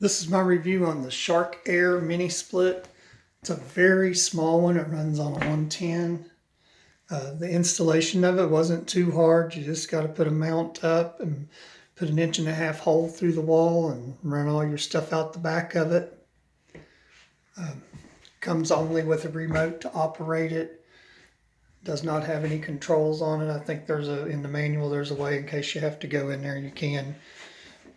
This is my review on the Sharkaire mini split. It's a very small one. It runs on a 110. The installation of it wasn't too hard. You just got to put a mount up and put an 1.5 inch hole through the wall and run all your stuff out the back of it. Comes only with a remote to operate it. Does not have any controls on it. I think in the manual there's a way in case you have to go in there you can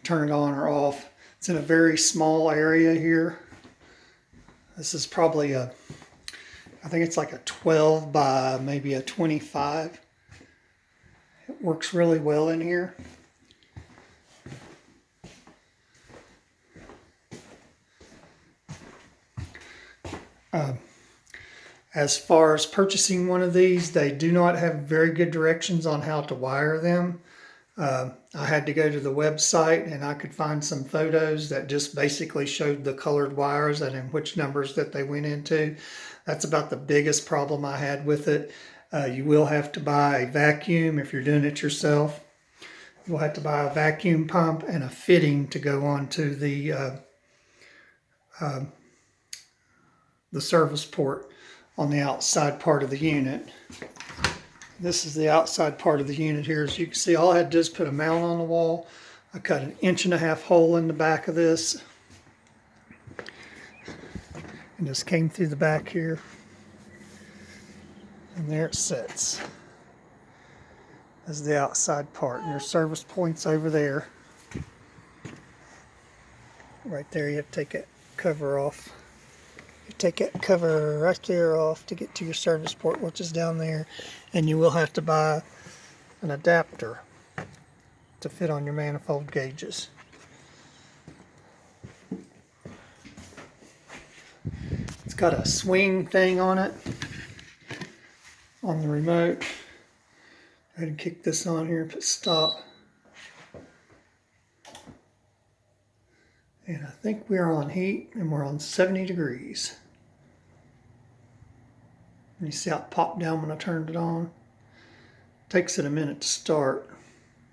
turn it on or off. It's in a very small area here. This is probably I think it's like a 12 by maybe a 25. It works really well in here. As far as purchasing one of these, they do not have very good directions on how to wire them. I had to go to the website and I could find some photos that just basically showed the colored wires and in which numbers that they went into. That's about the biggest problem I had with it. You will have to buy a vacuum if you're doing it yourself. You'll have to buy a vacuum pump and a fitting to go onto the service port on the outside part of the unit. This is the outside part of the unit here. As you can see, all I had to do is put a mount on the wall. I cut an 1.5 inch hole in the back of this and just came through the back here, and there it sits as the outside part. And your service point's over there. Right there, you have to take that cover off. You take that cover right there off to get to your service port, which is down there, and you will have to buy an adapter to fit on your manifold gauges. It's got a swing thing on it on the remote. Go ahead and kick this on here, put stop. And I think we're on heat and we're on 70 degrees. And you see how it popped down when I turned it on? Takes it a minute to start.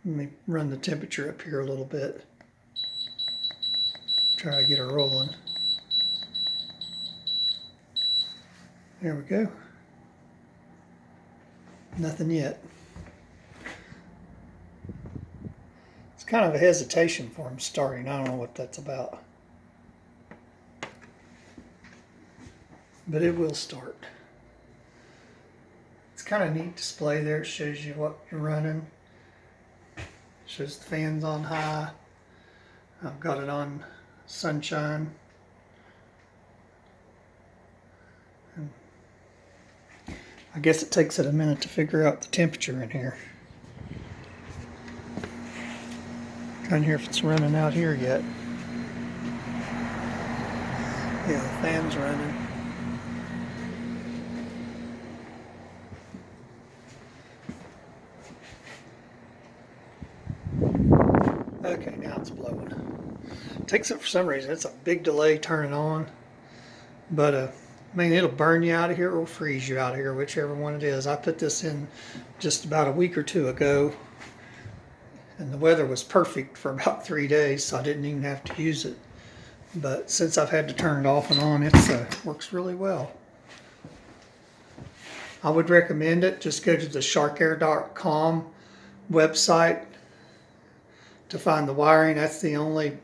Let me run the temperature up here a little bit. Try to get her rolling. There we go. Nothing yet. It's kind of a hesitation for him starting. I don't know what that's about. But it will start. It's kind of neat display there. It shows you what you're running. Shows the fans on high. I've got it on sunshine. And I guess it takes it a minute to figure out the temperature in here. Trying to hear if it's running out here yet. Yeah, the fan's running. Okay, now it's blowing. It takes it for some reason. It's a big delay turning on. But I mean, it'll burn you out of here or freeze you out of here, whichever one it is. I put this in just about a week or two ago. And the weather was perfect for about 3 days, so I didn't even have to use it. But since I've had to turn it off and on, it works really well. I would recommend it. Just go to the Sharkaire.com website to find the wiring. That's the only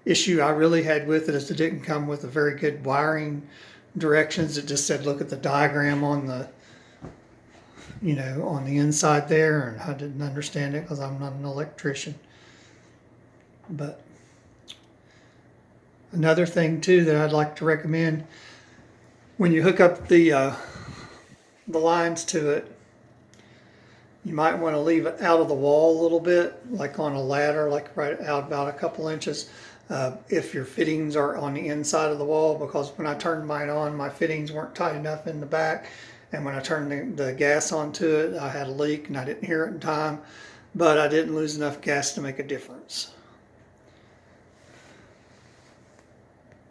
issue I really had with it, is it didn't come with a very good wiring directions. It just said look at the diagram on the on the inside there, and I didn't understand it because I'm not an electrician. But another thing too that I'd like to recommend, when you hook up the lines to it, you might want to leave it out of the wall a little bit, like on a ladder, like right out about a couple inches, if your fittings are on the inside of the wall, because when I turned mine on, my fittings weren't tight enough in the back. And when I turned the gas onto it, I had a leak and I didn't hear it in time, but I didn't lose enough gas to make a difference.